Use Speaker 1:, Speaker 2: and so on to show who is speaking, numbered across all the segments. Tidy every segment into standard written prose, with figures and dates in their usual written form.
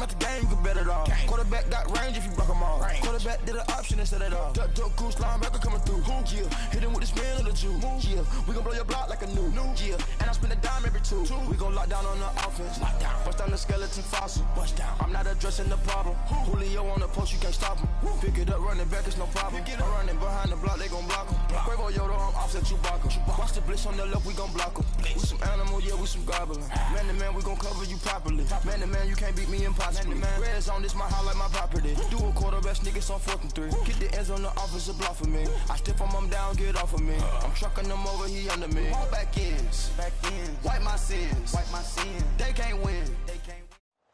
Speaker 1: watch the game, you can bet it all. Quarterback got range if you block them all. Quarterback did an option instead of all. Duck, goose, linebacker coming through. Yeah, hit him with the spin of the Jew. Yeah, we gon' blow your block like a new. Yeah, and I spend a dime every two. We gon' lock down on the offense. Bust down the skeleton fossil. I'm not addressing the problem. Julio on the post, you can't stop him. Pick it up, running back, it's no problem. I'm running behind the block, they gon' block him. Quavo Yoda, I'm offset Chewbacca. Watch the blitz on the left, we gon' block him. We some animal, yeah, we some goblin. Man to man, we gon' cover you properly. Man to man, you can't beat me impossibly. Red zone, this my highlight, my property. Do a quarterback sneak, it's on 4th and 3. Get the ends on the offensive block for me. I step on them down, get off of me. I'm trucking them over, he under me. Back ends, wipe my sins. They can't win.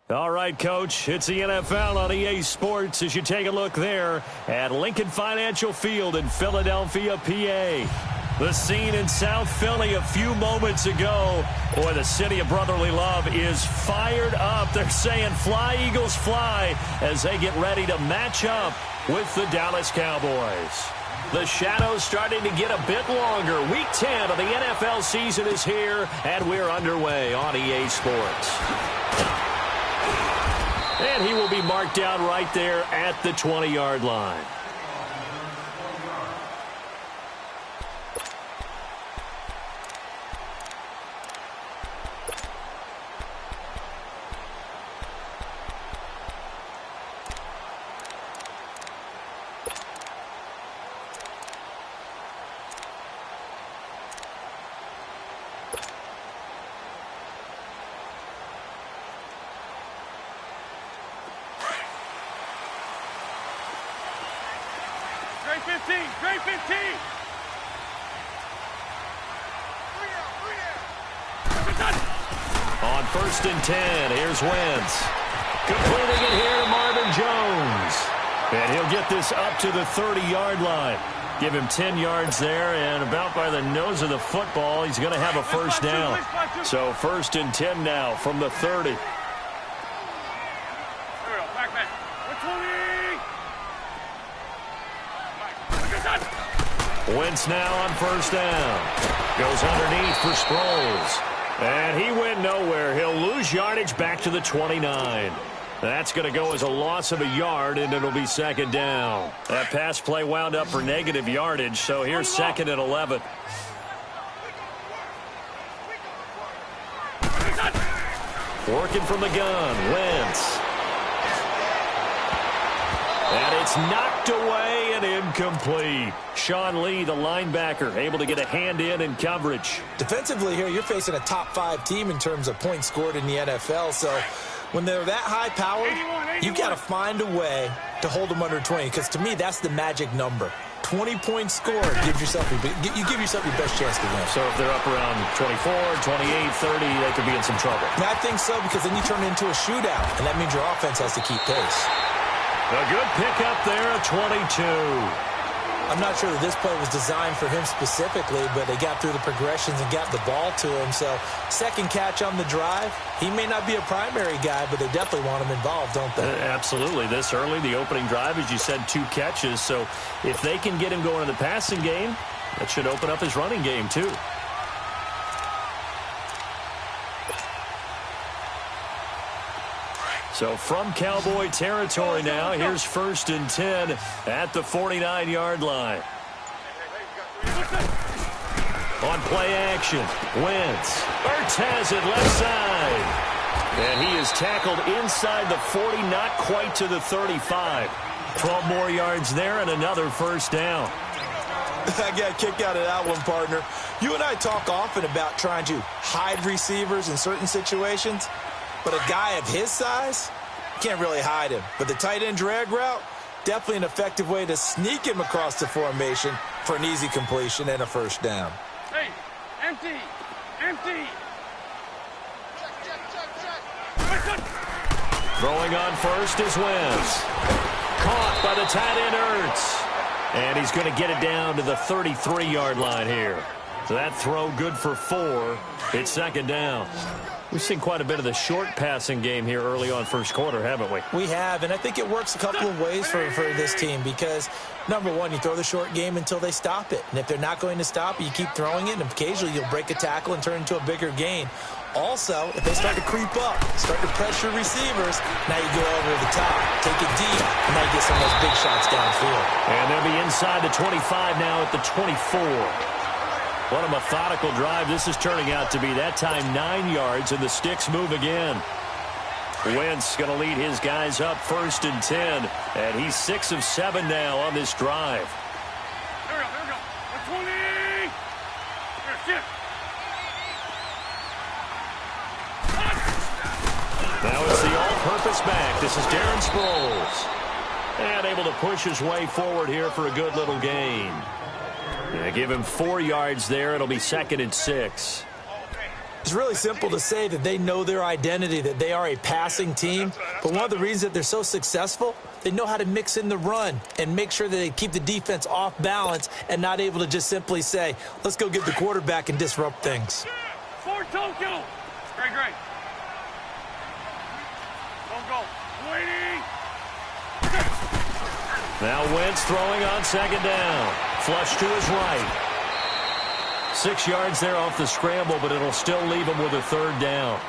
Speaker 2: All right, Coach, it's the NFL on EA Sports as you take a look there at Lincoln Financial Field in Philadelphia, PA. The scene in South Philly a few moments ago. Boy, the city of brotherly love is fired up. They're saying fly, Eagles, fly as they get ready to match up with the Dallas Cowboys. The shadows starting to get a bit longer. Week 10 of the NFL season is here, and we're underway on EA Sports. And he will be marked down right there at the 20-yard line.
Speaker 3: Trey 15.
Speaker 2: On 1st and 10, here's Wentz. Completing it here to Marvin Jones. And he'll get this up to the 30-yard line. Give him 10 yards there, and about by the nose of the football, he's going to have a first down. So 1st and 10 now from the 30. Wentz now on 1st down. Goes underneath for Sproles. And he went nowhere. He'll lose yardage back to the 29. That's going to go as a loss of a yard, and it'll be 2nd down. That pass play wound up for negative yardage, so here's 2nd and 11. Working from the gun, Wentz. And it's knocked away and incomplete. Sean Lee, the linebacker, able to get a hand in coverage.
Speaker 4: Defensively here, you're facing a top 5 team in terms of points scored in the NFL. So when they're that high-powered, you've got to find a way to hold them under 20. Because to me, that's the magic number. 20 points scored. You give yourself your best chance to win.
Speaker 2: So if they're up around 24, 28, 30, they could be in some trouble.
Speaker 4: And I think so, because then you turn it into a shootout, and that means your offense has to keep pace.
Speaker 2: A good pickup there at 22.
Speaker 4: I'm not sure that this play was designed for him specifically, but they got through the progressions and got the ball to him. So 2nd catch on the drive. He may not be a primary guy, but they definitely want him involved, don't they?
Speaker 2: Absolutely. This early, the opening drive, as you said, 2 catches. So if they can get him going in the passing game, that should open up his running game too. So from Cowboy territory now, here's 1st and 10 at the 49-yard line. On play action, Wentz. Ertz has it left side. And he is tackled inside the 40, not quite to the 35. 12 more yards there and another 1st down.
Speaker 4: I got a kick out of that one, partner. You and I talk often about trying to hide receivers in certain situations. But a guy of his size, can't really hide him. But the tight end drag route, definitely an effective way to sneak him across the formation for an easy completion and a 1st down.
Speaker 3: Hey, empty.
Speaker 2: Throwing on 1st is Wentz. Caught by the tight end Ertz. And he's going to get it down to the 33-yard line here. So that throw good for 4. It's 2nd down. We've seen quite a bit of the short passing game here early on 1st quarter, haven't we?
Speaker 4: We have, and I think it works a couple of ways for this team because, number one, you throw the short game until they stop it. And if they're not going to stop it, you keep throwing it, and occasionally you'll break a tackle and turn into a bigger gain. Also, if they start to creep up, start to pressure receivers, now you go over the top, take it deep, and now you get some of those big shots downfield.
Speaker 2: And they'll be inside the 25 now at the 24. What a methodical drive this is turning out to be. That time 9 yards, and the sticks move again. Wentz going to lead his guys up 1st and 10, and he's 6 of 7 now on this drive.
Speaker 3: Here we go. 120. Here, shift.
Speaker 2: Now it's the all-purpose back. This is Darren Sproles. And able to push his way forward here for a good little gain. Give him 4 yards there. It'll be 2nd and 6.
Speaker 4: It's really simple to say that they know their identity, that they are a passing team. But one of the reasons that they're so successful, they know how to mix in the run and make sure that they keep the defense off balance and not able to just simply say, let's go get the quarterback and disrupt things.
Speaker 3: Fort Tokyo. Great. Don't go. Waiting.
Speaker 2: Now Wentz throwing on 2nd down. Flush to his right. 6 yards there off the scramble, but it'll still leave him with a 3rd down.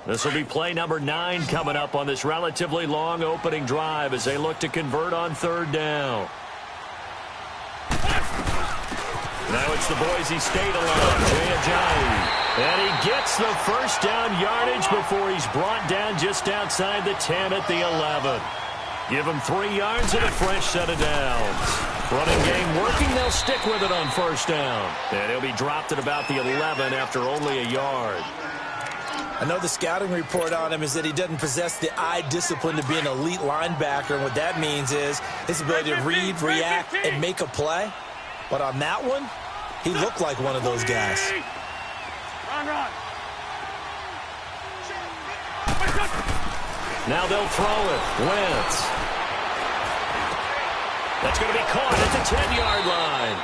Speaker 2: This will be play number 9 coming up on this relatively long opening drive as they look to convert on 3rd down. Now it's the Boise State alarm, Jay Ajayi. And he gets the 1st down yardage before he's brought down just outside the 10 at the 11. Give him 3 yards and a fresh set of downs. Running game working, they'll stick with it on 1st down. And he'll be dropped at about the 11 after only a yard.
Speaker 4: I know the scouting report on him is that he doesn't possess the eye discipline to be an elite linebacker. And what that means is his ability to read, react, and make a play. But on that one, he looked like one of those guys.
Speaker 3: Run.
Speaker 2: Now they'll throw it. Wentz. That's going to be caught at the 10-yard line.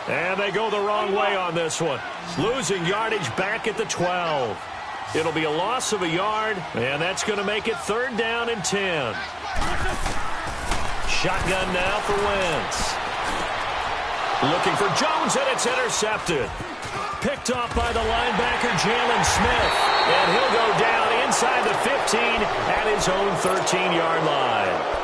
Speaker 2: And they go the wrong way on this one. Losing yardage back at the 12. It'll be a loss of a yard, and that's going to make it 3rd down and 10. Shotgun now for Wentz. Looking for Jones, and it's intercepted. Picked off by the linebacker, Jalen Smith. And he'll go down inside the 15 at his own 13-yard line.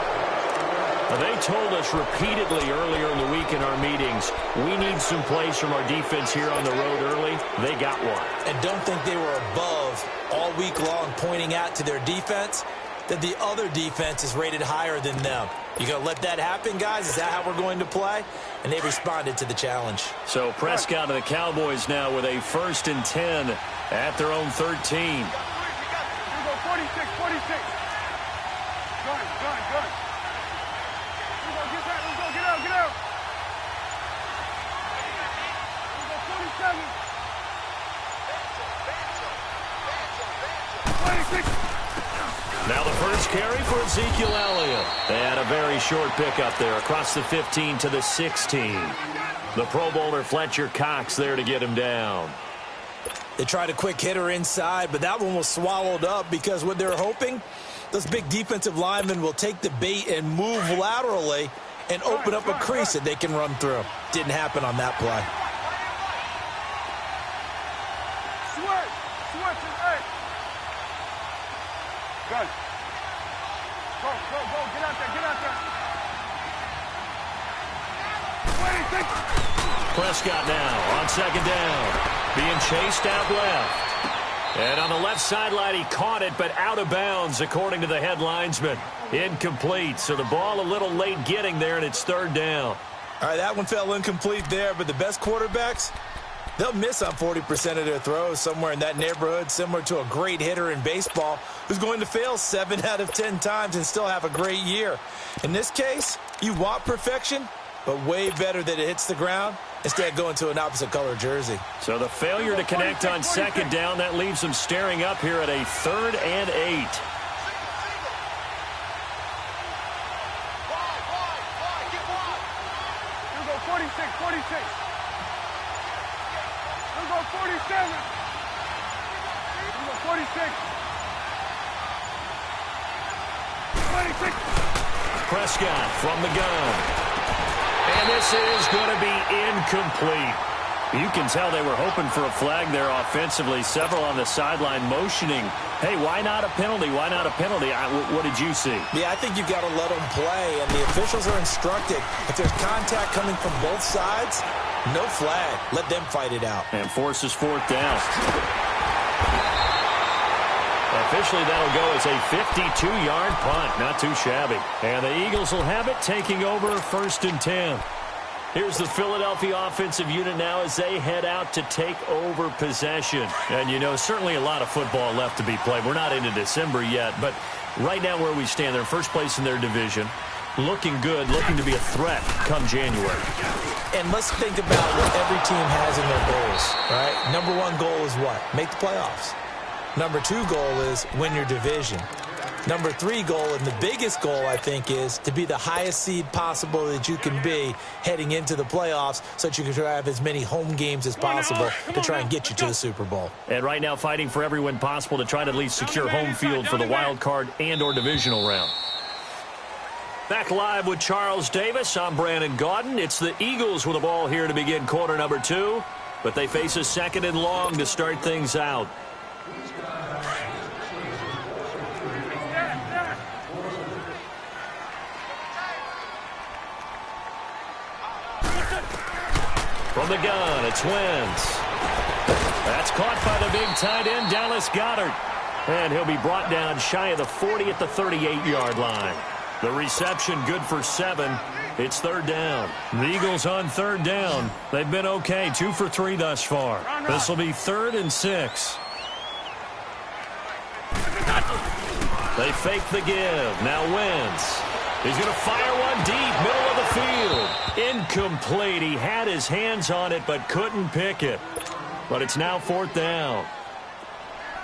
Speaker 2: They told us repeatedly earlier in the week in our meetings, we need some plays from our defense here on the road early. They got one.
Speaker 4: And don't think they were above all week long pointing out to their defense that the other defense is rated higher than them. You going to let that happen, guys? Is that how we're going to play? And they responded to the challenge.
Speaker 2: So Prescott and the Cowboys now with a 1st and 10 at their own 13.
Speaker 3: Here we go, 46. Gun. Get out. Here we go, 47. 26.
Speaker 2: Now the first carry for Ezekiel Elliott. And a very short pickup there across the 15 to the 16. The Pro Bowler Fletcher Cox there to get him down.
Speaker 4: They tried a quick hitter inside, but that one was swallowed up because what they're hoping, those big defensive linemen will take the bait and move laterally and open up a crease that they can run through. Didn't happen on that play.
Speaker 3: Switch, hey. Gun. Go. Get out there. 26.
Speaker 2: Prescott now on 2nd down. Being chased out left. And on the left sideline, he caught it, but out of bounds, according to the head linesman. Incomplete, so the ball a little late getting there, and it's 3rd down.
Speaker 4: All right, that one fell incomplete there, but the best quarterbacks, they'll miss on 40% of their throws, somewhere in that neighborhood, similar to a great hitter in baseball who's going to fail 7 out of 10 times and still have a great year. In this case, you want perfection, but way better that it hits the ground instead of going to an opposite color jersey.
Speaker 2: So the failure to connect on 2nd down, that leaves them staring up here at a 3rd and 8.
Speaker 3: Here we go, 46. Here we go, 47. Here we go, 46.
Speaker 2: Prescott from the gun. And this is going to be incomplete. You can tell they were hoping for a flag there offensively. Several on the sideline motioning, hey, why not a penalty? Why not a penalty? What did you see?
Speaker 4: Yeah, I think you've got to let them play, and the officials are instructed. If there's contact coming from both sides, no flag. Let them fight it out.
Speaker 2: And forces fourth down. Officially, that'll go as a 52-yard punt. Not too shabby. And the Eagles will have it, taking over 1st and 10. Here's the Philadelphia offensive unit now as they head out to take over possession. And, you know, certainly a lot of football left to be played. We're not into December yet, but right now where we stand, they're in first place in their division. Looking good, looking to be a threat come January.
Speaker 4: And let's think about what every team has in their goals, right? Number one goal is what? Make the playoffs. Number two goal is win your division. Number three goal, and the biggest goal, I think, is to be the highest seed possible that you can be heading into the playoffs so that you can have as many home games as possible to try and get you to the Super Bowl.
Speaker 2: And right now fighting for every win possible to try to at least secure home field for the wild card and or divisional round. Back live with Charles Davis. I'm Brandon Gaudin. It's the Eagles with the ball here to begin quarter number 2, but they face a 2nd and long to start things out. From the gun, it's Wentz. That's caught by the big tight end, Dallas Goedert. And he'll be brought down shy of the 40 at the 38-yard line. The reception good for 7. It's 3rd down. The Eagles on 3rd down. They've been okay, 2 for 3 thus far. This will be 3rd and 6. They fake the give. Now Wentz. He's going to fire one deep, middle of the field. Incomplete. He had his hands on it but couldn't pick it. But it's now 4th down.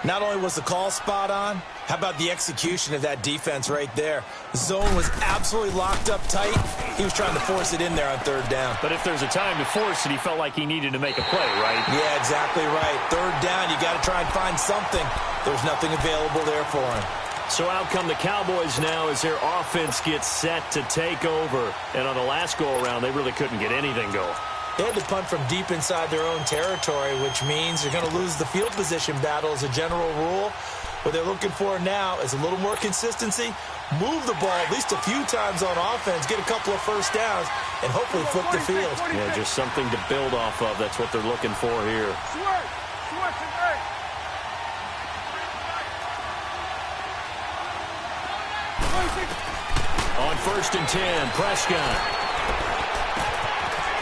Speaker 4: Not only was the call spot on, how about the execution of that defense right there? The zone was absolutely locked up tight. He was trying to force it in there on 3rd down.
Speaker 2: But if there's a time to force it, he felt like he needed to make a play, right?
Speaker 4: Yeah, exactly right. 3rd down, you got to try and find something. There's nothing available there for him.
Speaker 2: So out come the Cowboys now as their offense gets set to take over. And on the last go-around, they really couldn't get anything going.
Speaker 4: They had to punt from deep inside their own territory, which means they're going to lose the field position battle as a general rule. What they're looking for now is a little more consistency, move the ball at least a few times on offense, get a couple of first downs, and hopefully flip the field.
Speaker 2: Yeah, just something to build off of. That's what they're looking for here. On 1st and 10, Prescott.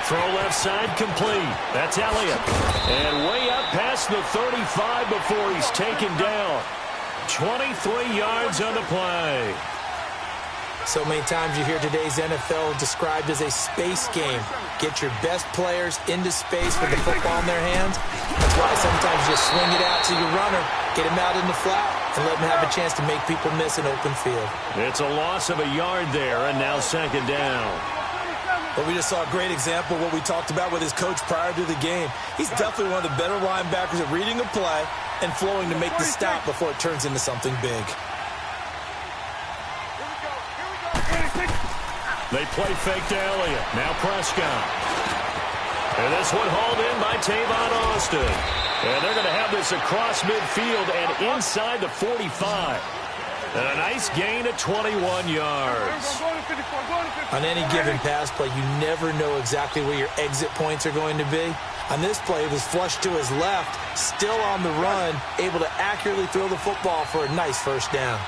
Speaker 2: Throw left side complete. That's Elliott. And way up past the 35 before he's taken down. 23 yards on the play.
Speaker 4: So many times you hear today's NFL described as a space game. Get your best players into space with the football in their hands. That's why sometimes you just swing it out to your runner, get him out in the flat, and let him have a chance to make people miss an open field.
Speaker 2: It's a loss of a yard there, and now 2nd down.
Speaker 4: But we just saw a great example of what we talked about with his coach prior to the game. He's definitely one of the better linebackers at reading a play and flowing to make the stop before it turns into something big.
Speaker 2: They play fake to Elliott. Now Prescott. And this one hauled in by Tavon Austin. And they're going to have this across midfield and inside the 45. And a nice gain of 21 yards.
Speaker 4: On any given pass play, you never know exactly where your exit points are going to be. On this play, it was flushed to his left, still on the run, able to accurately throw the football for a nice first down.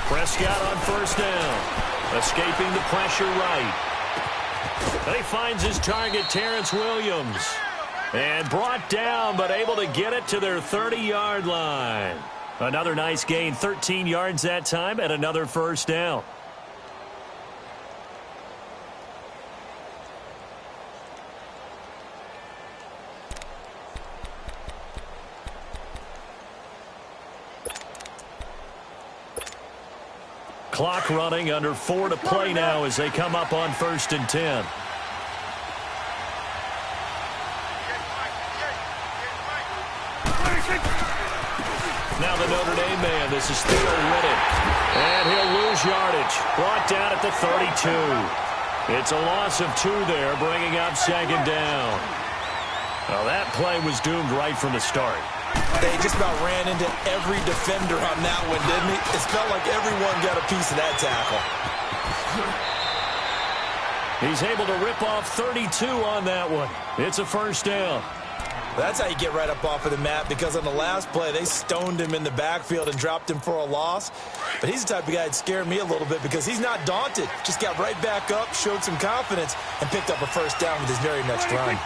Speaker 2: Prescott on 1st down. Escaping the pressure right. And he finds his target, Terrence Williams. And brought down, but able to get it to their 30-yard line. Another nice gain, 13 yards that time, and another first down. Clock running, under 4 to play now as they come up on 1st and 10. Now And this is Theo Riddick. And he'll lose yardage. Brought down at the 32. It's a loss of 2 there, bringing up second down. Well, that play was doomed right from the start.
Speaker 4: They just about ran into every defender on that one, didn't he? It felt like everyone got a piece of that tackle.
Speaker 2: He's able to rip off 32 on that one. It's a first down.
Speaker 4: That's how you get right up off of the mat, because on the last play, they stoned him in the backfield and dropped him for a loss. But he's the type of guy that scared me a little bit because he's not daunted. Just got right back up, showed some confidence, and picked up a first down with his very next run.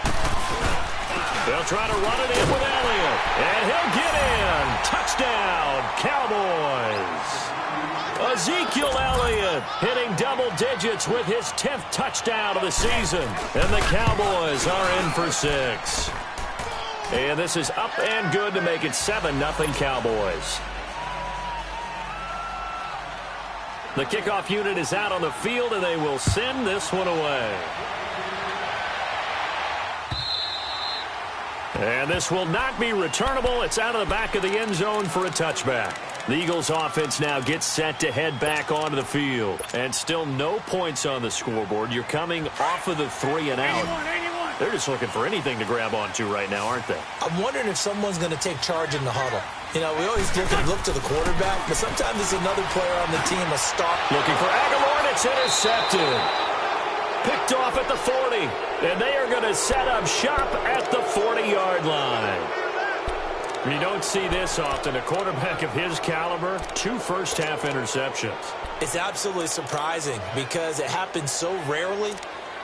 Speaker 2: They'll try to run it in with Elliott. And he'll get in. Touchdown, Cowboys. Ezekiel Elliott hitting double digits with his 10th touchdown of the season. And the Cowboys are in for 6. And this is up and good to make it 7-0 Cowboys. The kickoff unit is out on the field, and they will send this one away. And this will not be returnable. It's out of the back of the end zone for a touchback. The Eagles offense now gets set to head back onto the field. And still no points on the scoreboard. You're coming off of the 3 and out.
Speaker 3: 81.
Speaker 2: They're just looking for anything to grab onto right now, aren't they?
Speaker 4: I'm wondering if someone's going to take charge in the huddle. You know, we always look to the quarterback, but sometimes it's another player on the team, a star.
Speaker 2: Looking for Aguilar, and it's intercepted. Picked off at the 40, and they are going to set up shop at the 40-yard line. You don't see this often. A quarterback of his caliber, 2 first-half interceptions.
Speaker 4: It's absolutely surprising because it happens so rarely.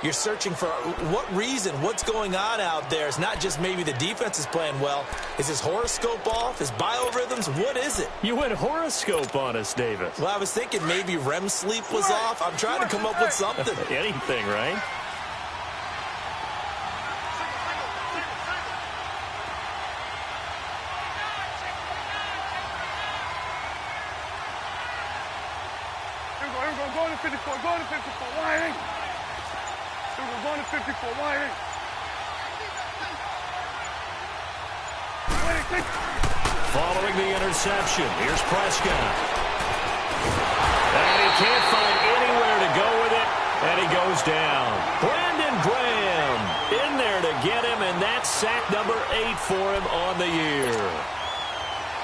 Speaker 4: You're searching for what reason, what's going on out there. It's not just maybe the defense is playing well. Is his horoscope off? His biorhythms? What is it?
Speaker 2: You went horoscope on us, Davis.
Speaker 4: Well, I was thinking maybe REM sleep was off. I'm trying to come up with something.
Speaker 2: Anything, right?
Speaker 3: Here we go. Go to 54. Go to 54. Why? We're going to 54. Why?
Speaker 2: Following the interception, here's Prescott. And he can't find anywhere to go with it, and he goes down. Brandon Graham in there to get him, and that's sack number 8 for him on the year.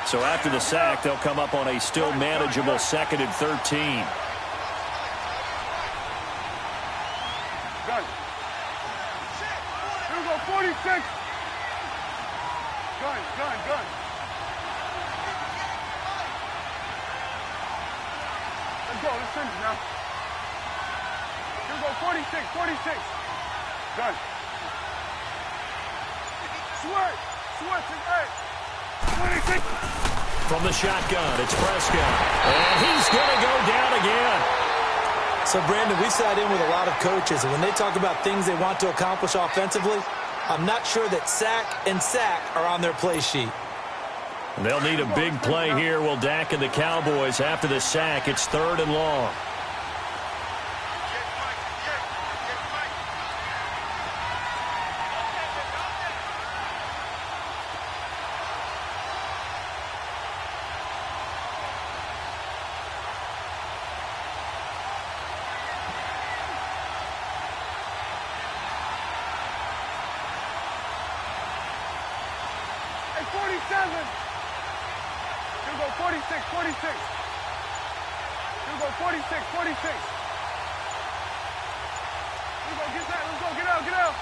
Speaker 2: So after the sack, they'll come up on a still manageable 2nd and 13.
Speaker 3: Gun. Here we go, 46. Gun. Let's go, let's finish now. Here we go, 46. Gun. Switch, hey. 26.
Speaker 2: From the shotgun, it's Prescott. And he's going to go down again.
Speaker 4: So, Brandon, we sat in with a lot of coaches, and when they talk about things they want to accomplish offensively, I'm not sure that sack and sack are on their play sheet.
Speaker 2: They'll need a big play here. Will Dak and the Cowboys after the sack. It's 3rd and long.
Speaker 3: Hey, 47. Here we go, 46. Here we go, 46. Here we go, get that. Let's go, get out.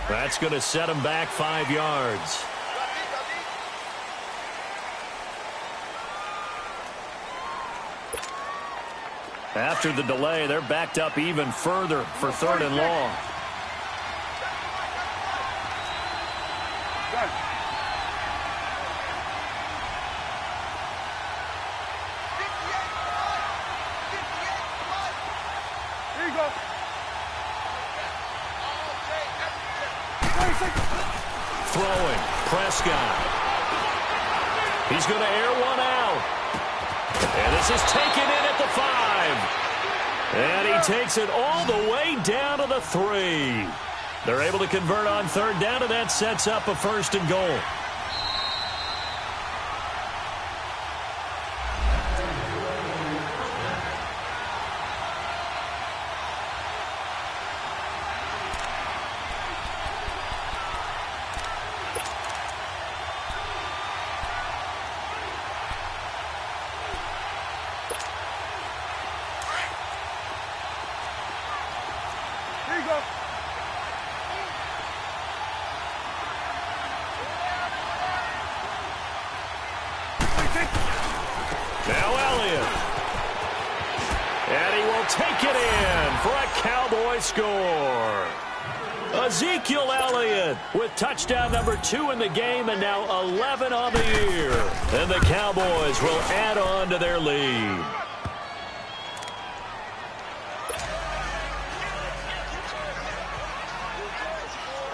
Speaker 2: That's going to set him back 5 yards. After the delay, they're backed up even further for 3rd and long.
Speaker 3: Here you go.
Speaker 2: Throwing, Prescott. He's going to air one out. And this is taken in at the 5. And he takes it all the way down to the 3. They're able to convert on third down, and that sets up a 1st and goal.
Speaker 3: Here you go.
Speaker 2: Now Elliott. And he will take it in for a Cowboy score. Ezekiel Elliott with touchdown number 2 in the game and now 11 on the year. And the Cowboys will add on to their lead.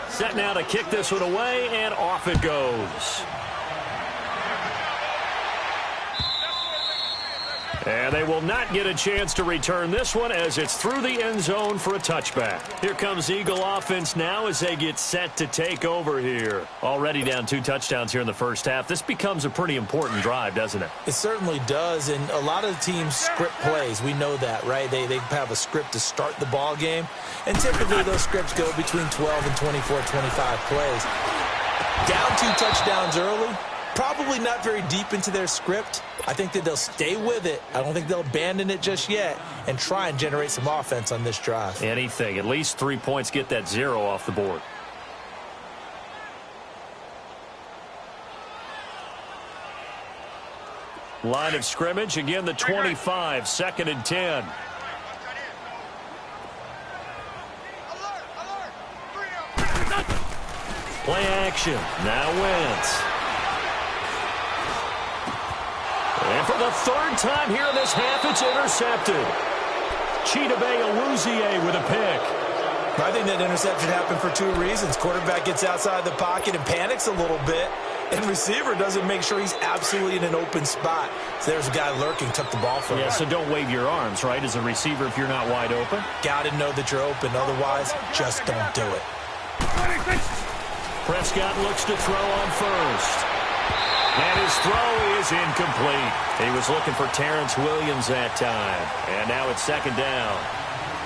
Speaker 2: Set now to kick this one away, and off it goes. And they will not get a chance to return this one as it's through the end zone for a touchback. Here comes Eagle offense now as they get set to take over here. Already down 2 touchdowns here in the first half. This becomes a pretty important drive, doesn't it?
Speaker 4: It certainly does, and a lot of the teams script plays. We know that, right? They have a script to start the ball game, and typically those scripts go between 12 and 24, 25 plays. Down 2 touchdowns early, probably not very deep into their script. I think that they'll stay with it. I don't think they'll abandon it just yet and try and generate some offense on this drive.
Speaker 2: Anything. At least 3 points, get that 0 off the board. Line of scrimmage, again the 25, 2nd and 10. Play action. Now Wentz. And for the 3rd time here in this half, it's intercepted. Chidobe Awuzie with a pick.
Speaker 4: I think that interception happened for 2 reasons. Quarterback gets outside the pocket and panics a little bit, and receiver doesn't make sure he's absolutely in an open spot. So there's a guy lurking, took the ball from him.
Speaker 2: Yeah, so don't wave your arms, right, as a receiver if you're not wide open.
Speaker 4: Got to know that you're open. Otherwise, just don't do it.
Speaker 2: Prescott looks to throw on first. And his throw is incomplete. He was looking for Terrence Williams that time. And now it's 2nd down.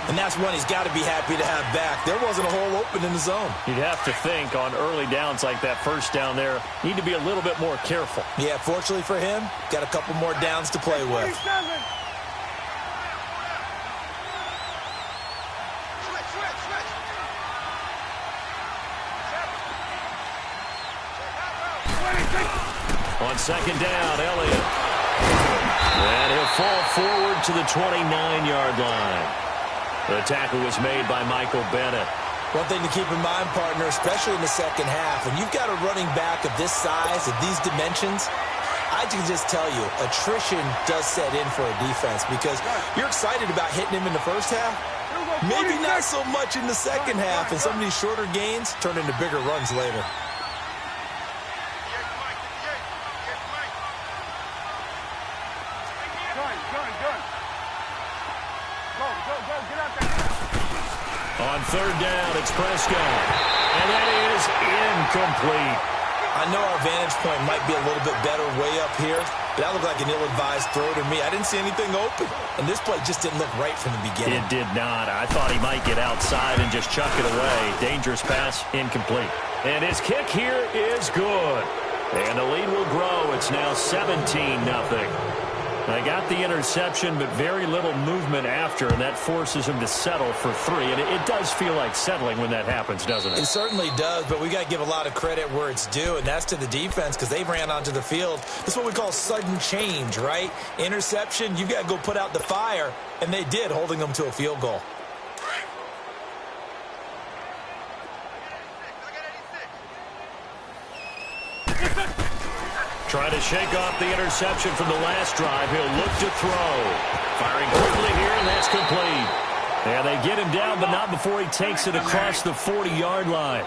Speaker 4: And that's one he's got to be happy to have back. There wasn't a hole open in the zone.
Speaker 2: You'd have to think on early downs like that 1st down there, need to be a little bit more careful.
Speaker 4: Yeah, fortunately for him, got a couple more downs to play with.
Speaker 2: On 2nd down, Elliott. And he'll fall forward to the 29-yard line. The tackle was made by Michael Bennett.
Speaker 4: One thing to keep in mind, partner, especially in the second half, when you've got a running back of this size, of these dimensions, I can just tell you, attrition does set in for a defense because you're excited about hitting him in the first half. Maybe not so much in the second half, and some of these shorter gains turn into bigger runs later.
Speaker 2: On 3rd down, it's Prescott. And that is incomplete.
Speaker 4: I know our vantage point might be a little bit better way up here, but that looked like an ill-advised throw to me. I didn't see anything open, and this play just didn't look right from the beginning.
Speaker 2: It did not. I thought he might get outside and just chuck it away. Dangerous pass, incomplete. And his kick here is good. And the lead will grow. It's now 17-0. They got the interception, but very little movement after, and that forces him to settle for 3. And it does feel like settling when that happens, doesn't it?
Speaker 4: It certainly does, but we got to give a lot of credit where it's due, and that's to the defense because they ran onto the field. That's what we call sudden change, right? Interception, you got to go put out the fire, and they did, holding them to a field goal.
Speaker 2: Trying to shake off the interception from the last drive. He'll look to throw. Firing quickly here, and that's complete. And they get him down, but not before he takes it across the 40-yard line.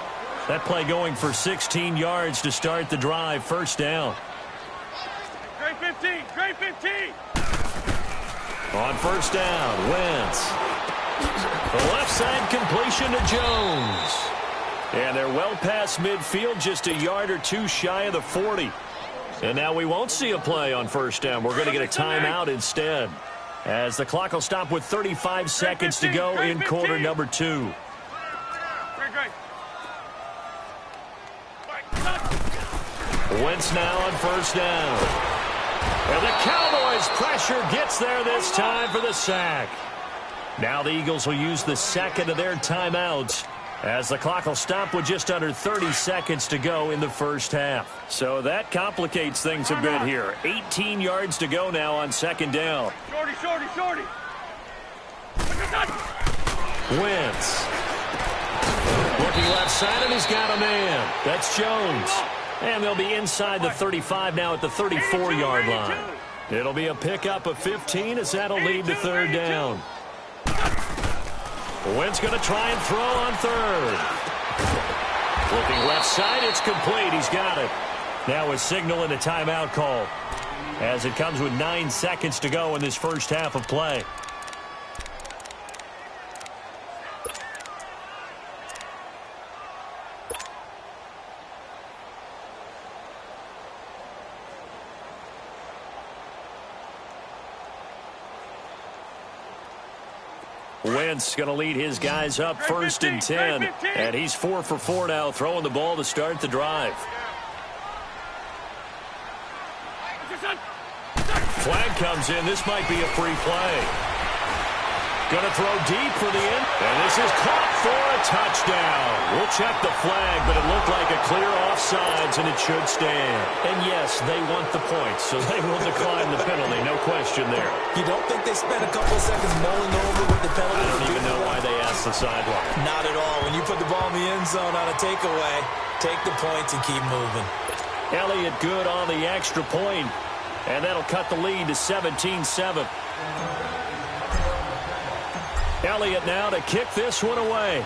Speaker 2: That play going for 16 yards to start the drive. 1st down.
Speaker 3: Great 15. Great 15.
Speaker 2: On 1st down, Wentz. The left side completion to Jones. And they're well past midfield, just a yard or two shy of the 40. And now we won't see a play on first down. We're going to get a timeout instead, as the clock will stop with 35 seconds to go in quarter number 2. Wentz now on first down. And the Cowboys' pressure gets there this time for the sack. Now the Eagles will use the second of their timeouts, as the clock will stop with just under 30 seconds to go in the first half. So that complicates things a bit here. 18 yards to go now on second down.
Speaker 3: Shorty.
Speaker 2: Wentz. Looking left side, and he's got a man. That's Jones. And they'll be inside the 35 now at the 34-yard line. It'll be a pickup of 15, as that'll lead to third down. Wentz going to try and throw on third. Looking left side, it's complete. He's got it. Now a signal and a timeout call, as it comes with 9 seconds to go in this first half of play. Wentz going to lead his guys up first and 10. And he's 4 for 4 now, throwing the ball to start the drive. Flag comes in. This might be a free play. Going to throw deep for the end. And this is caught for a touchdown. We'll check the flag, but it looked like a clear offsides, and it should stand. And yes, they want the points, so they will decline the penalty. No question there.
Speaker 4: You don't think they spent a couple of seconds mulling over what the penalty?
Speaker 2: I don't even know why they asked the sideline.
Speaker 4: Not at all. When you put the ball in the end zone on a takeaway, take the points and keep moving.
Speaker 2: Elliott good on the extra point, and that'll cut the lead to 17-7. Elliott now to kick this one away.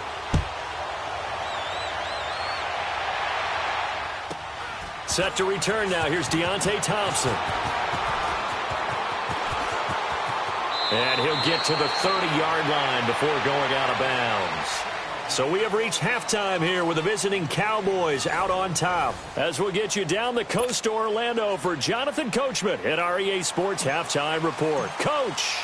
Speaker 2: Set to return now. Here's Deontay Thompson. And he'll get to the 30-yard line before going out of bounds. So we have reached halftime here with the visiting Cowboys out on top, as we'll get you down the coast to Orlando for Jonathan Coachman at our EA Sports Halftime Report. Coach,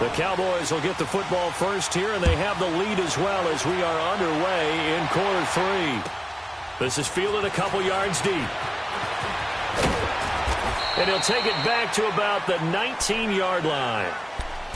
Speaker 2: the Cowboys will get the football first here, and they have the lead as well as we are underway in quarter 3. This is fielded a couple yards deep. And he'll take it back to about the 19-yard line.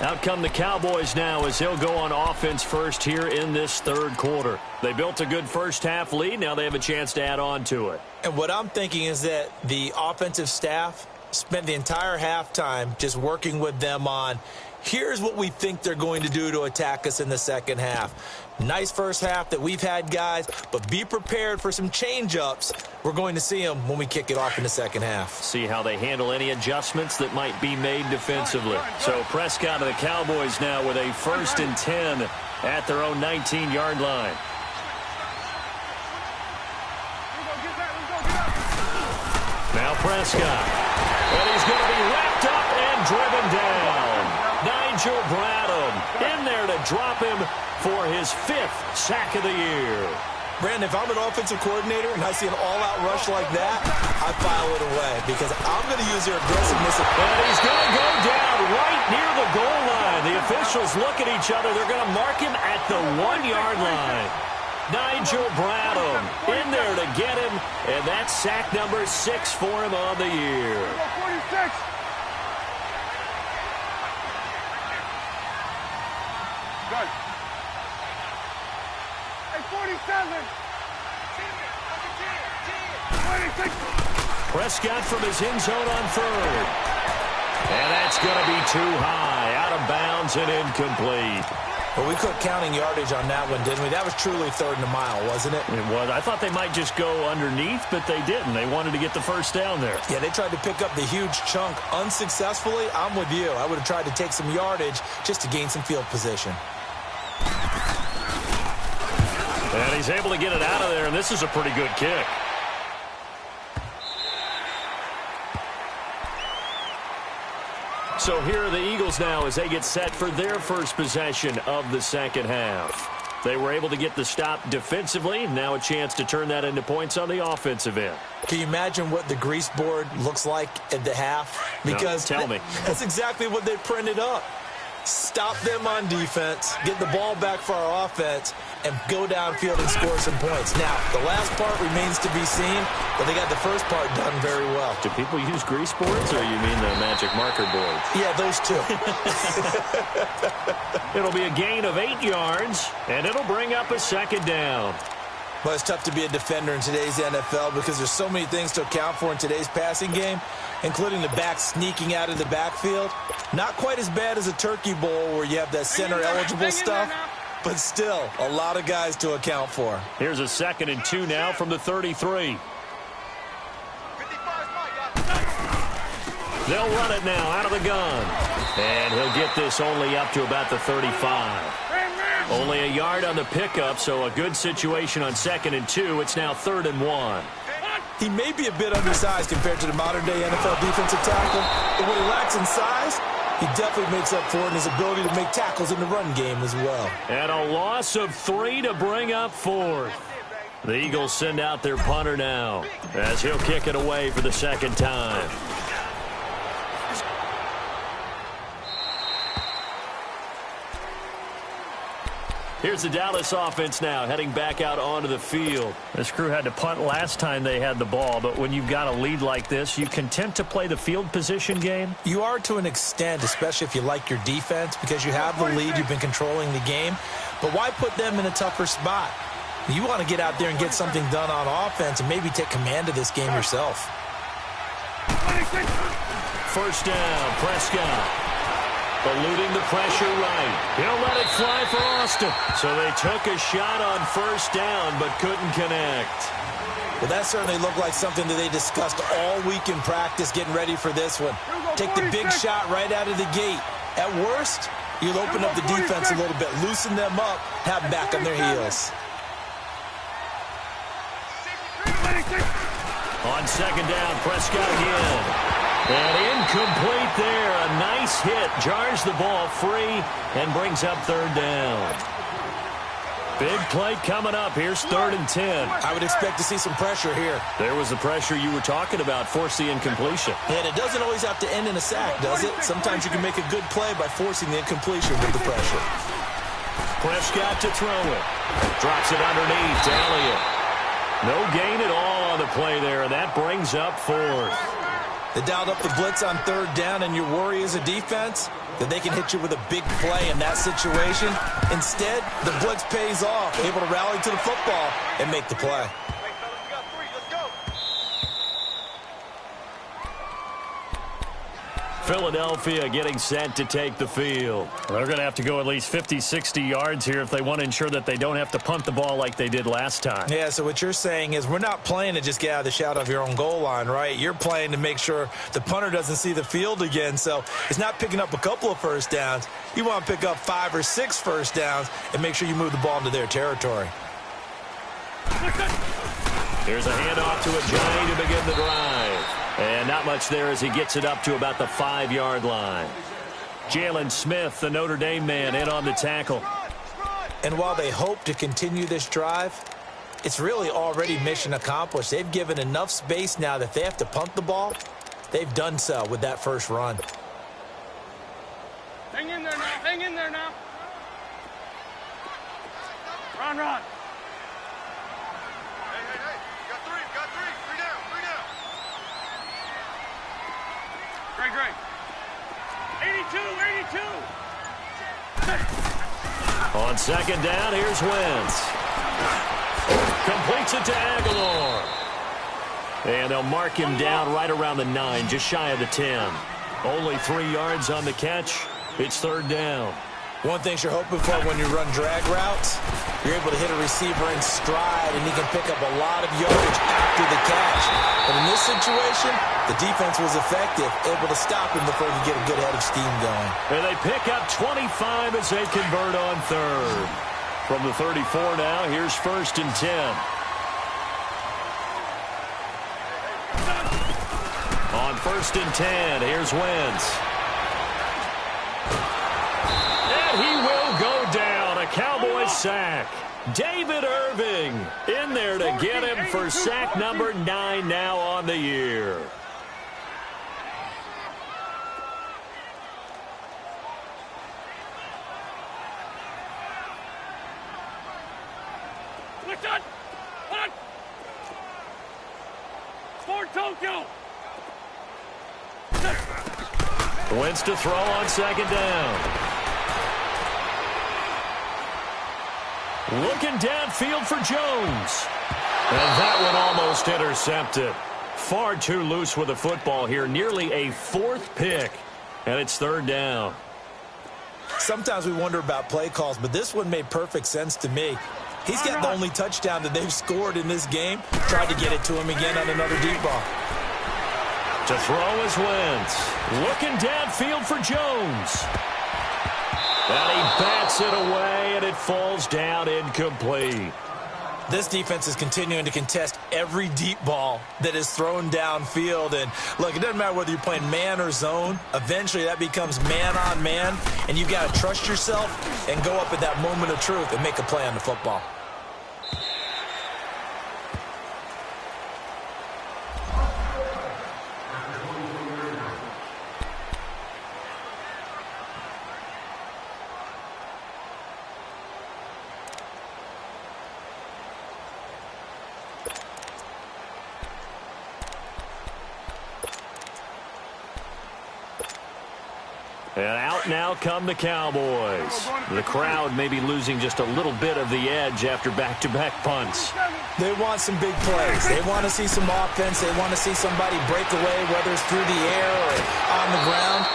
Speaker 2: Out come the Cowboys now, as they'll go on offense first here in this third quarter. They built a good first half lead. Now they have a chance to add on to it.
Speaker 4: And what I'm thinking is that the offensive staff spent the entire halftime just working with them on, here's what we think they're going to do to attack us in the second half. Nice first half that we've had, guys, but be prepared for some change-ups. We're going to see them when we kick it off in the second half.
Speaker 2: See how they handle any adjustments that might be made defensively. So Prescott of the Cowboys now with a 1st and 10 at their own 19-yard line. Now Prescott. And he's going to be wrapped up and driven down. Nigel Bradham in there to drop him for his 5th sack of the year.
Speaker 4: Brandon, if I'm an offensive coordinator and I see an all-out rush like that, I file it away because I'm going to use their aggressiveness.
Speaker 2: And he's going to go down right near the goal line. The officials look at each other. They're going to mark him at the 1-yard line. Nigel Bradham in there to get him, and that's sack number 6 for him on the year.
Speaker 3: 46. Good. Hey, 47. 26.
Speaker 2: Prescott from his end zone on 3rd. And that's going to be too high, out of bounds and incomplete.
Speaker 4: Well, we quit counting yardage on that one, didn't we? That was truly 3rd and a mile, wasn't it?
Speaker 2: It was. I thought they might just go underneath, but they didn't. They wanted to get the first down there.
Speaker 4: Yeah, they tried to pick up the huge chunk unsuccessfully. I'm with you. I would have tried to take some yardage just to gain some field position.
Speaker 2: And he's able to get it out of there, and this is a pretty good kick. So here are the Eagles now as they get set for their first possession of the second half. They were able to get the stop defensively. Now a chance to turn that into points on the offensive end.
Speaker 4: Can you imagine what the grease board looks like at the half? Because
Speaker 2: no, tell me.
Speaker 4: That's exactly what they printed up. Stop them on defense, get the ball back for our offense, and go downfield and score some points. Now, the last part remains to be seen, but they got the first part done very well.
Speaker 2: Do people use grease boards, or you mean the magic marker boards?
Speaker 4: Yeah, those two.
Speaker 2: It'll be a gain of 8 yards, and it'll bring up a second down.
Speaker 4: Well, it's tough to be a defender in today's NFL because there's so many things to account for in today's passing game, including the back sneaking out of the backfield. Not quite as bad as a turkey bowl where you have that center-eligible stuff, but still a lot of guys to account for.
Speaker 2: Here's a 2nd and 2 now from the 33. They'll run it now out of the gun. And he'll get this only up to about the 35. Only a yard on the pickup, so a good situation on 2nd and 2. It's now 3rd and 1.
Speaker 4: He may be a bit undersized compared to the modern-day NFL defensive tackle, but what he lacks in size, he definitely makes up for it in his ability to make tackles in the run game as well.
Speaker 2: And a loss of 3 to bring up 4th. The Eagles send out their punter now as he'll kick it away for the 2nd time. Here's the Dallas offense now, heading back out onto the field. This crew had to punt last time they had the ball, but when you've got a lead like this, you content to play the field position game?
Speaker 4: You are to an extent, especially if you like your defense, because you have the lead, you've been controlling the game. But why put them in a tougher spot? You want to get out there and get something done on offense and maybe take command of this game yourself.
Speaker 2: First down, Prescott. Eluding the pressure right. He'll let it fly for Austin. So they took a shot on first down, but couldn't connect.
Speaker 4: Well, that certainly looked like something that they discussed all week in practice getting ready for this one. Take the big shot right out of the gate. At worst, you'll open up the defense a little bit, loosen them up, have them back on their heels.
Speaker 2: On 2nd down, Prescott again. And incomplete there. A nice hit. Jars the ball free and brings up 3rd down. Big play coming up. Here's 3rd and 10.
Speaker 4: I would expect to see some pressure here.
Speaker 2: There was the pressure you were talking about. Force the incompletion.
Speaker 4: And it doesn't always have to end in a sack, does it? Sometimes you can make a good play by forcing the incompletion with the pressure.
Speaker 2: Prescott to throw it. Drops it underneath to Elliott. No gain at all on the play there, and that brings up 4th.
Speaker 4: They dialed up the blitz on 3rd down, and your worry as a defense that they can hit you with a big play in that situation. Instead, the blitz pays off, able to rally to the football and make the play.
Speaker 2: Philadelphia getting set to take the field. They're going to have to go at least 50, 60 yards here if they want to ensure that they don't have to punt the ball like they did last time.
Speaker 4: Yeah, so what you're saying is we're not playing to just get out of the shadow of your own goal line, right? You're playing to make sure the punter doesn't see the field again. So it's not picking up a couple of first downs. You want to pick up 5 or 6 first downs and make sure you move the ball into their territory.
Speaker 2: Here's a handoff to Ajayi to begin the drive. And not much there as he gets it up to about the 5-yard line. Jalen Smith, the Notre Dame man, in on the tackle.
Speaker 4: And while they hope to continue this drive, it's really already mission accomplished. They've given enough space now that if they have to punt the ball, they've done so with that first run.
Speaker 3: Hang in there now. Hang in there now. Run, run. Hey. Got three. Three down. Great. 82.
Speaker 2: On 2nd down, here's Wentz. Completes it to Aguilar. And they'll mark him down right around the 9, just shy of the 10. Only 3 yards on the catch. It's 3rd down.
Speaker 4: One thing you're hoping for when you run drag routes, you're able to hit a receiver in stride, and he can pick up a lot of yardage after the catch. But in this situation, the defense was effective, able to stop him before he could get a good head of steam going.
Speaker 2: And they pick up 25 as they convert on 3rd. From the 34 now, here's 1st and 10. On 1st and 10, here's Wentz. And he will go down. A Cowboys sack. David Irving in there to get him for sack number 9 now on the year.
Speaker 3: Tokyo.
Speaker 2: Wentz to throw on second down. Looking downfield for Jones. And that one almost intercepted. Far too loose with the football here. Nearly a 4th pick. And it's 3rd down.
Speaker 4: Sometimes we wonder about play calls, but this one made perfect sense to me. He's got the only touchdown that they've scored in this game. Tried to get it to him again on another deep ball.
Speaker 2: To throw is Wentz. Looking downfield for Jones. And he bats it away, and it falls down incomplete.
Speaker 4: This defense is continuing to contest every deep ball that is thrown downfield. And, look, it doesn't matter whether you're playing man or zone. Eventually, that becomes man-on-man, and you've got to trust yourself and go up at that moment of truth and make a play on the football.
Speaker 2: And out now come the Cowboys. The crowd may be losing just a little bit of the edge after back-to-back punts.
Speaker 4: They want some big plays. They want to see some offense. They want to see somebody break away, whether it's through the air or on the ground.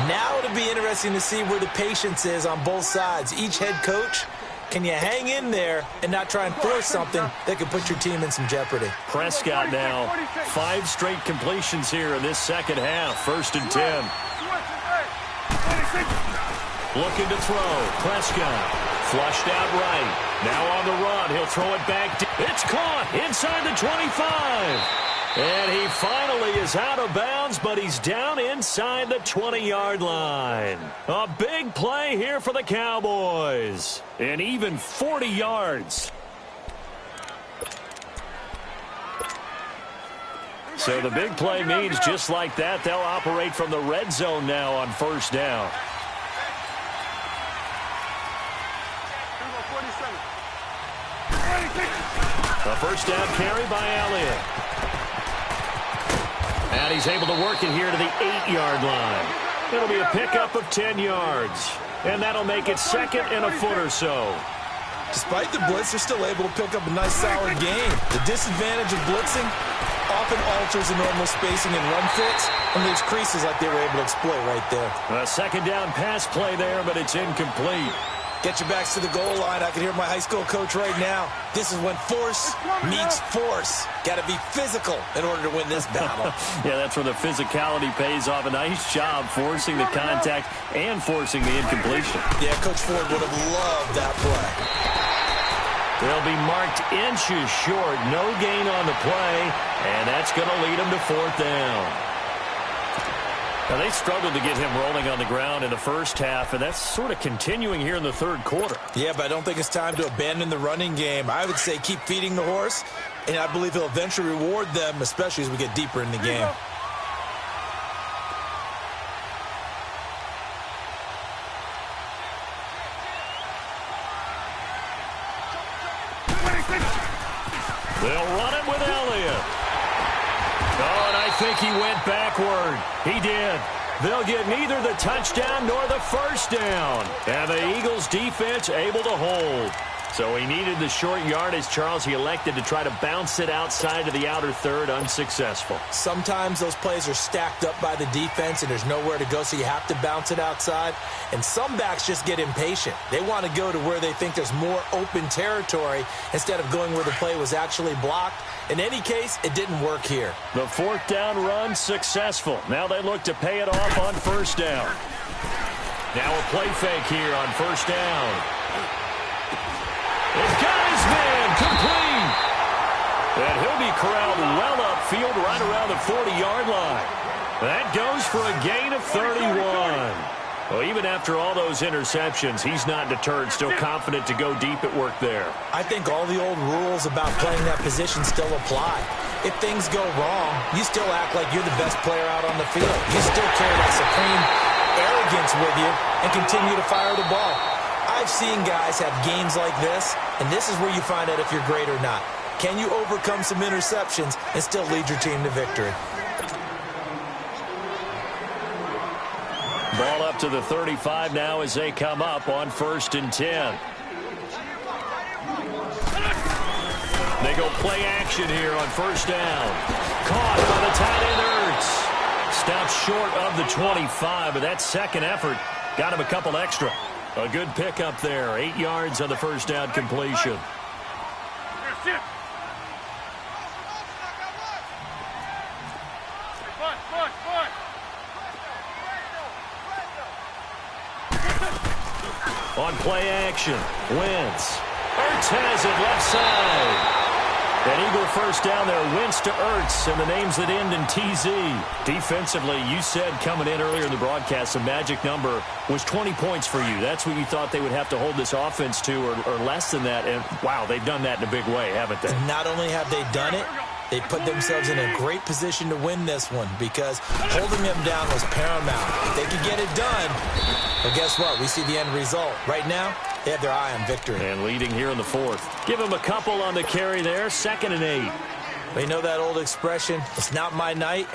Speaker 4: Now it'll be interesting to see where the patience is on both sides. Each head coach, can you hang in there and not try and force something that could put your team in some jeopardy?
Speaker 2: Prescott now, 5 straight completions here in this second half. 1st and 10. Looking to throw. Prescott flushed out right. Now on the run. He'll throw it back. It's caught inside the 25. And he finally is out of bounds, but he's down inside the 20-yard line. A big play here for the Cowboys. And even 40 yards. So the big play means just like that, they'll operate from the red zone now on 1st down. A 1st down carry by Elliott. And he's able to work it here to the 8-yard line. It'll be a pickup of 10 yards. And that'll make it 2nd and a foot or so.
Speaker 4: Despite the blitz, they're still able to pick up a nice, solid gain. The disadvantage of blitzing often alters the normal spacing and run fits and leaves creases like they were able to exploit right there.
Speaker 2: A 2nd down pass play there, but it's incomplete.
Speaker 4: Get your backs to the goal line. I can hear my high school coach right now. This is when force meets force. Got to be physical in order to win this battle.
Speaker 2: Yeah, that's where the physicality pays off. A nice job forcing the contact and forcing the incompletion.
Speaker 4: Yeah, Coach Ford would have loved that play.
Speaker 2: They'll be marked inches short. No gain on the play, and that's going to lead them to 4th down. Now, they struggled to get him rolling on the ground in the first half, and that's sort of continuing here in the 3rd quarter.
Speaker 4: Yeah, but I don't think it's time to abandon the running game. I would say keep feeding the horse, and I believe he'll eventually reward them, especially as we get deeper in the game.
Speaker 2: They'll run it with Elliott. Oh, and I think he went backward. He did. They'll get neither the touchdown nor the 1st down. And the Eagles' defense able to hold. So he needed the short yardage, Charles. He elected to try to bounce it outside of the outer third, unsuccessful.
Speaker 4: Sometimes those plays are stacked up by the defense and there's nowhere to go, so you have to bounce it outside. And some backs just get impatient. They want to go to where they think there's more open territory instead of going where the play was actually blocked. In any case, it didn't work here.
Speaker 2: The 4th down run successful. Now they look to pay it off on 1st down. Now a play fake here on 1st down. He's got his man complete. And he'll be corralled well upfield right around the 40-yard line. That goes for a gain of 31. Well, even after all those interceptions, he's not deterred, still confident to go deep at work there.
Speaker 4: I think all the old rules about playing that position still apply. If things go wrong, you still act like you're the best player out on the field. You still carry that supreme arrogance with you and continue to fire the ball. I've seen guys have games like this, and this is where you find out if you're great or not. Can you overcome some interceptions and still lead your team to victory?
Speaker 2: Ball up to the 35 now as they come up on 1st and 10. They go play action here on 1st down. Caught by the tight end Ertz. Stopped short of the 25, but that second effort got him a couple extra. A good pickup there. 8 yards on the 1st down completion. On play action, Wentz. Ertz has it left side. An Eagle 1st down there. Wentz to Ertz, and the names that end in TZ. Defensively, you said coming in earlier in the broadcast, the magic number was 20 points for you. That's what you thought they would have to hold this offense to, or less than that. And, wow, they've done that in a big way, haven't they?
Speaker 4: And not only have they done it, they put themselves in a great position to win this one because holding them down was paramount. If they could get it done, well, guess what? We see the end result. Right now, they have their eye on victory.
Speaker 2: And leading here in the 4th. Give them a couple on the carry there. 2nd and 8.
Speaker 4: They know that old expression, it's not my night.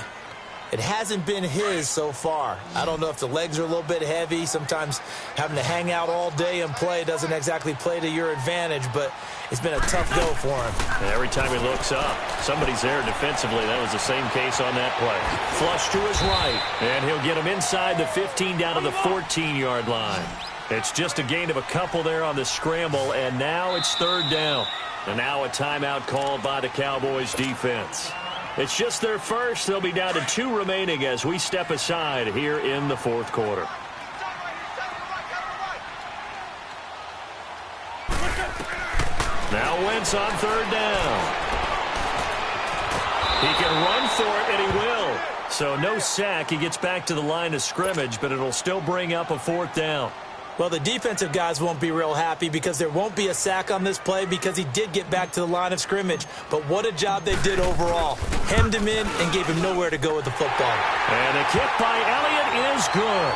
Speaker 4: It hasn't been his so far. I don't know if the legs are a little bit heavy. Sometimes having to hang out all day and play doesn't exactly play to your advantage, but it's been a tough go for him.
Speaker 2: And every time he looks up, somebody's there defensively. That was the same case on that play. Flush to his right, and he'll get him inside the 15 down to the 14-yard line. It's just a gain of a couple there on the scramble, and now it's 3rd down. And now a timeout called by the Cowboys defense. It's just their first. They'll be down to 2 remaining as we step aside here in the 4th quarter. Now Wentz on 3rd down. He can run for it, and he will. So no sack. He gets back to the line of scrimmage, but it'll still bring up a 4th down.
Speaker 4: Well, the defensive guys won't be real happy because there won't be a sack on this play because he did get back to the line of scrimmage. But what a job they did overall. Hemmed him in and gave him nowhere to go with the football.
Speaker 2: And a kick by Elliott is good.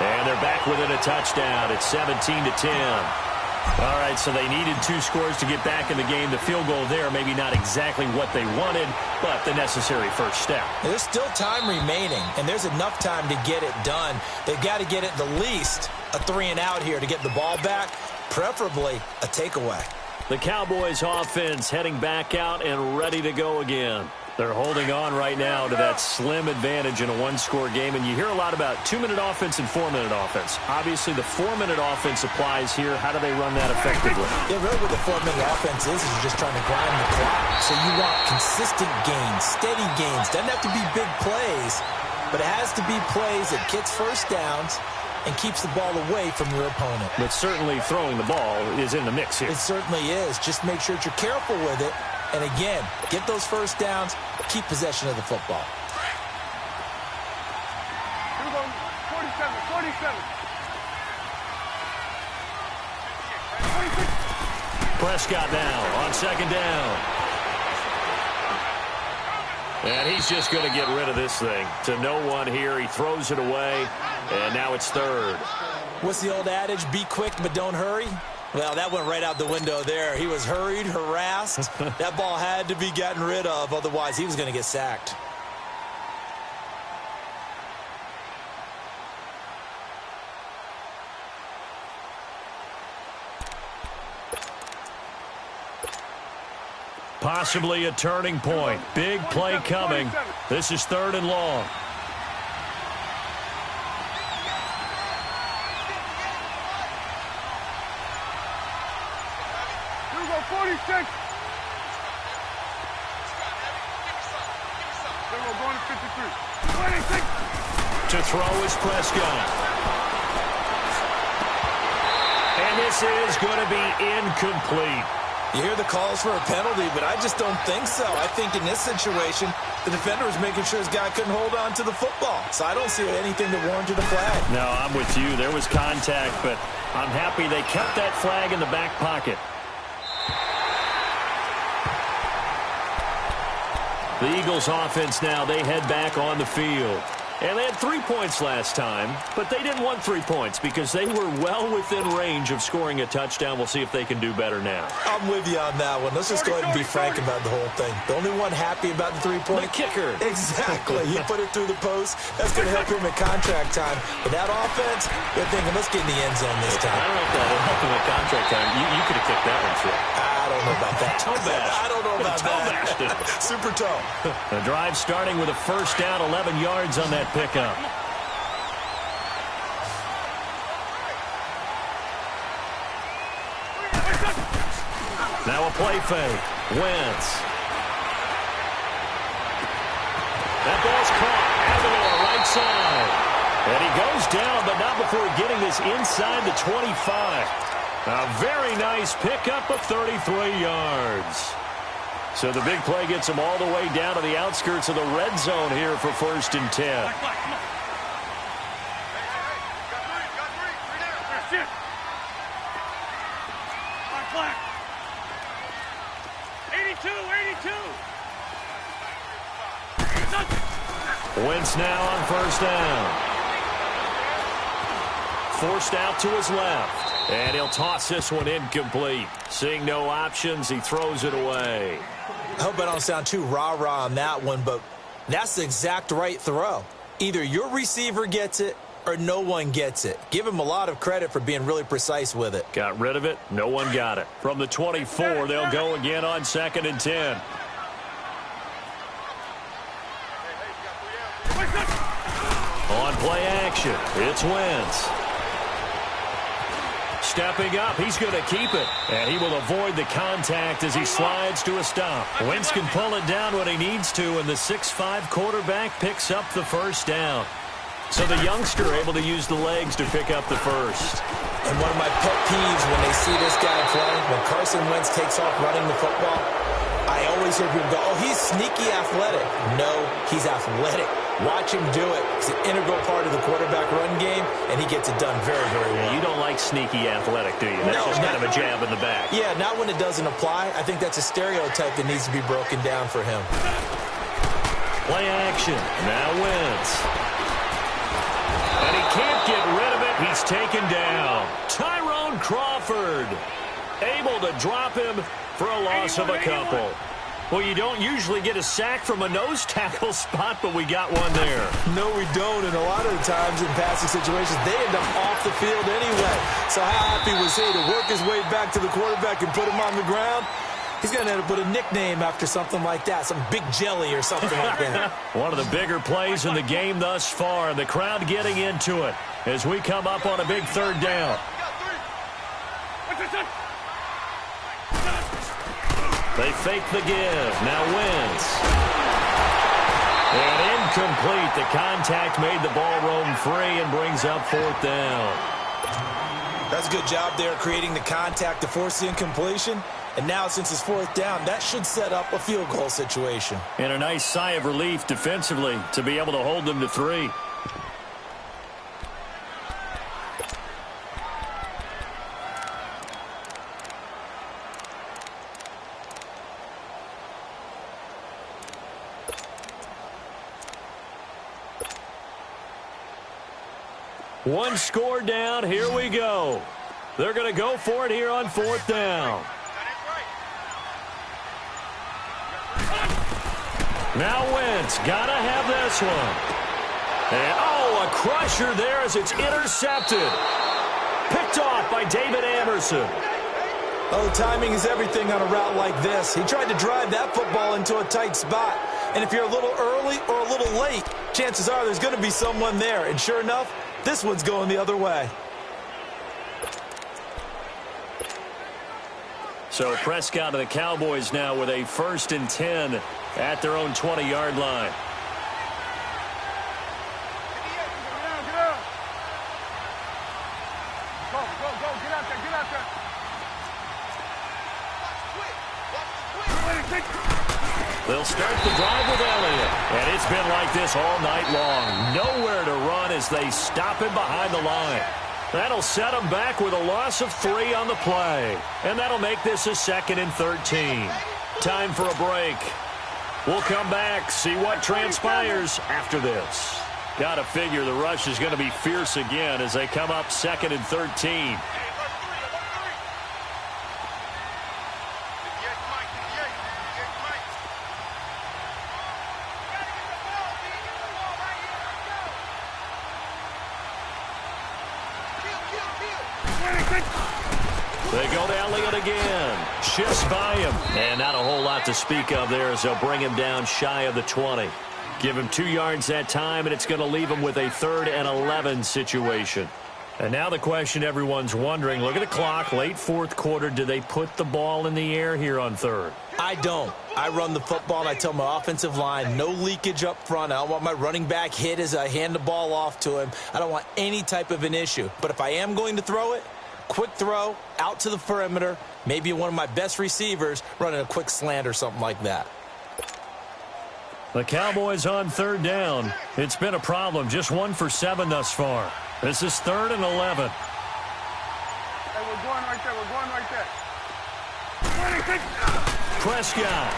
Speaker 2: And they're back within a touchdown. It's 17-10. All right, so they needed 2 scores to get back in the game. The field goal there, maybe not exactly what they wanted, but the necessary first step.
Speaker 4: There's still time remaining, and there's enough time to get it done. They've got to get it the least a 3-and-out here to get the ball back, preferably a takeaway.
Speaker 2: The Cowboys offense heading back out and ready to go again. They're holding on right now to that slim advantage in a 1-score game, and you hear a lot about 2-minute offense and 4-minute offense. Obviously, the 4-minute offense applies here. How do they run that effectively?
Speaker 4: Yeah, really what the 4-minute offense is you're just trying to grind the clock. So you want consistent gains, steady gains. Doesn't have to be big plays, but it has to be plays that gets first downs and keeps the ball away from your opponent.
Speaker 2: But certainly throwing the ball is in the mix here.
Speaker 4: It certainly is. Just make sure that you're careful with it. And again, get those first downs, keep possession of the football.
Speaker 3: Here we go. 47.
Speaker 2: Prescott now on 2nd down. And he's just going to get rid of this thing. To no one here. He throws it away, and now it's 3rd.
Speaker 4: What's the old adage? Be quick, but don't hurry. Well, that went right out the window there. He was hurried, harassed. That ball had to be gotten rid of, otherwise he was going to get sacked.
Speaker 2: Possibly a turning point. Big play coming. This is 3rd and long.
Speaker 3: Here we go. 46. Then we're going to 53. 26.
Speaker 2: To throw is Prescott. And this is going to be incomplete.
Speaker 4: You hear the calls for a penalty, but I just don't think so. I think in this situation, the defender was making sure his guy couldn't hold on to the football. So I don't see anything that warranted a flag.
Speaker 2: No, I'm with you. There was contact, but I'm happy they kept that flag in the back pocket. The Eagles offense now, they head back on the field. And they had 3 points last time, but they didn't want 3 points because they were well within range of scoring a touchdown. We'll see if they can do better now.
Speaker 4: I'm with you on that one. Let's just go ahead and be frank about the whole thing. The only one happy about the 3-point.
Speaker 2: The kicker.
Speaker 4: Exactly. He put it through the post. That's going to help him at contract time. But that offense, they're thinking, let's get in the end zone this time.
Speaker 2: I don't know if that will help him at contract time. You could have kicked that one through.
Speaker 4: I don't know about that.
Speaker 2: Toe bash.
Speaker 4: I don't know about that. Super toe.
Speaker 2: The drive starting with a first down, 11 yards on that pickup. Now a play fake. Wentz. That ball's caught. Aguilar right side. And he goes down, but not before getting this inside the 25. A very nice pickup of 33 yards. So the big play gets him all the way down to the outskirts of the red zone here for 1st and 10. Wentz now on first down. Forced out to his left. And he'll toss this one incomplete. Seeing no options, he throws it away.
Speaker 4: I hope I don't sound too rah-rah on that one, but that's the exact right throw. Either your receiver gets it or no one gets it. Give him a lot of credit for being really precise with it.
Speaker 2: Got rid of it. No one got it. From the 24, they'll go again on 2nd and 10. On play action, it's Wentz. Stepping up, he's going to keep it. And he will avoid the contact as he slides to a stop. Wentz can pull it down when he needs to, and the 6'5" quarterback picks up the first down. So the youngster able to use the legs to pick up the first.
Speaker 4: And one of my pet peeves when they see this guy play, when Carson Wentz takes off running the football, I always hear people go, oh, he's sneaky athletic. No, he's athletic. Watch him do it. It's an integral part of the quarterback run game, and he gets it done very, very well.
Speaker 2: You don't like sneaky athletic, do you? That's just kind of a jab in the back.
Speaker 4: Yeah, not when it doesn't apply. I think that's a stereotype that needs to be broken down for him.
Speaker 2: Play action. Now Wentz. And he can't get rid of it. He's taken down. Tyrone Crawford able to drop him for a loss of a couple. Well, you don't usually get a sack from a nose tackle spot, but we got one there.
Speaker 4: No, we don't, and a lot of the times in passing situations, they end up off the field anyway. So how happy was he to work his way back to the quarterback and put him on the ground? He's going to end up with a nickname after something like that, some big jelly or something like that.
Speaker 2: One of the bigger plays in the game thus far, and the crowd getting into it as we come up on a big 3rd down. They fake the give. Now Wentz. And incomplete. The contact made the ball roam free and brings up 4th down.
Speaker 4: That's a good job there creating the contact to force the incompletion. And now since it's 4th down, that should set up a field goal situation.
Speaker 2: And a nice sigh of relief defensively to be able to hold them to 3. One score down. Here we go. They're going to go for it here on 4th down. Now Wentz. Got to have this one. And, oh, a crusher there as it's intercepted. Picked off by David Anderson.
Speaker 4: Oh, timing is everything on a route like this. He tried to drive that football into a tight spot. And if you're a little early or a little late, chances are there's going to be someone there. And sure enough, this one's going the other way.
Speaker 2: So Prescott and the Cowboys now with a 1st and 10 at their own 20-yard line.
Speaker 3: Go, get out there.
Speaker 2: They'll start the drive with Elliott. And it's been like this all night long. Nowhere to run as they stop him behind the line. That'll set him back with a loss of 3 on the play. And that'll make this a 2nd and 13. Time for a break. We'll come back, see what transpires after this. Got to figure the rush is going to be fierce again as they come up 2nd and 13. They go to Elliott again. Shifts by him. And not a whole lot to speak of there as they'll bring him down shy of the 20. Give him 2 yards that time, and it's going to leave him with a 3rd and 11 situation. And now the question everyone's wondering, look at the clock, late 4th quarter. Do they put the ball in the air here on 3rd?
Speaker 4: I don't. I run the football, and I tell my offensive line, no leakage up front. I don't want my running back hit as I hand the ball off to him. I don't want any type of an issue. But if I am going to throw it, quick throw, out to the perimeter, maybe one of my best receivers running a quick slant or something like that.
Speaker 2: The Cowboys on 3rd down. It's been a problem. Just 1 for 7 thus far. This is 3rd and 11.
Speaker 3: Hey, we're going right there. We're going right there.
Speaker 2: Prescott.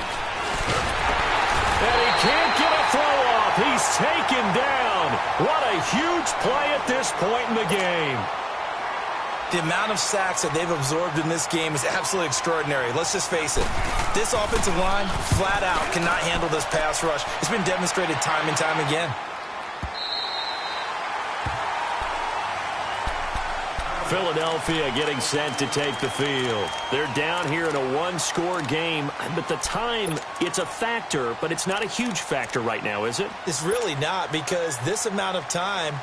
Speaker 2: And he can't get a throw off. He's taken down. What a huge play at this point in the game.
Speaker 4: The amount of sacks that they've absorbed in this game is absolutely extraordinary. Let's just face it. This offensive line, flat out, cannot handle this pass rush. It's been demonstrated time and time again.
Speaker 2: Philadelphia getting set to take the field. They're down here in a 1-score game, but the time, it's a factor, but it's not a huge factor right now, is it?
Speaker 4: It's really not, because this amount of time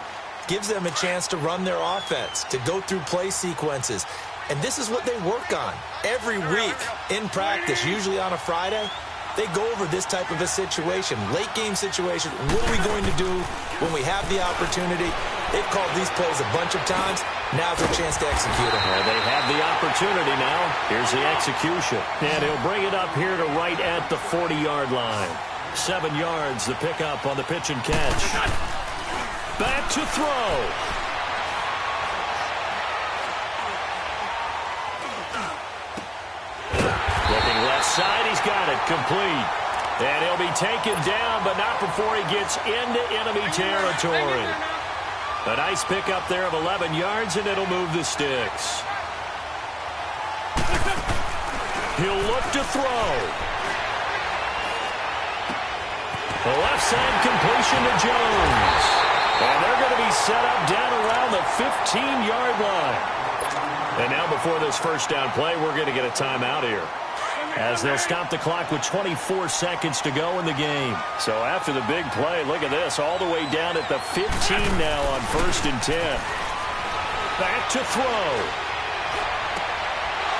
Speaker 4: gives them a chance to run their offense, to go through play sequences. And this is what they work on every week in practice, usually on a Friday. They go over this type of a situation, late game situation. What are we going to do when we have the opportunity? They've called these plays a bunch of times. Now's their chance to execute them.
Speaker 2: Yeah, they have the opportunity now. Here's the execution. And he'll bring it up here to right at the 40-yard line. 7 yards, the pickup on the pitch and catch. Back to throw. Looking left side, he's got it complete. And he'll be taken down, but not before he gets into enemy territory. A nice pickup there of 11 yards, and it'll move the sticks. He'll look to throw. The left side completion to Jones. And they're going to be set up down around the 15-yard line. And now before this first down play, we're going to get a timeout here, as they'll stop the clock with 24 seconds to go in the game. So after the big play, look at this, all the way down at the 15 now on 1st and 10. Back to throw.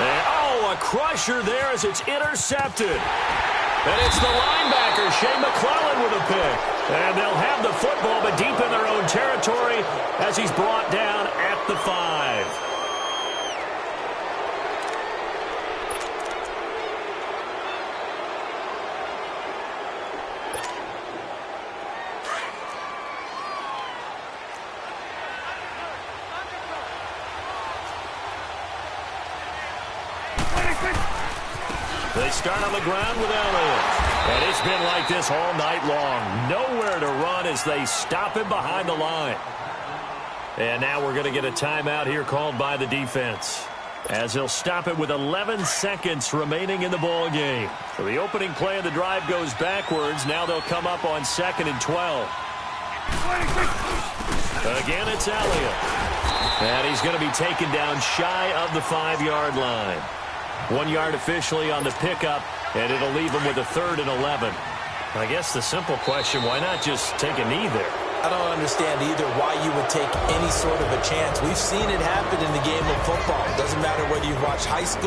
Speaker 2: And, a crusher there as it's intercepted. And it's the linebacker, Shea McClellan, with a pick. And they'll have the football, but deep in their own territory as he's brought down at the 5. They start on the ground with Elliott. And it's been like this all night long. Nowhere to run as they stop him behind the line. And now we're going to get a timeout here called by the defense, as they'll stop it with 11 seconds remaining in the ball game. So the opening play of the drive goes backwards. Now they'll come up on 2nd and 12. Again, it's Elliott. And he's going to be taken down shy of the 5-yard line. 1 yard officially on the pickup, and it'll leave him with a 3rd and 11. I guess the simple question, why not just take a knee there?
Speaker 4: I don't understand either why you would take any sort of a chance. We've seen it happen in the game of football. It doesn't matter whether you watch high school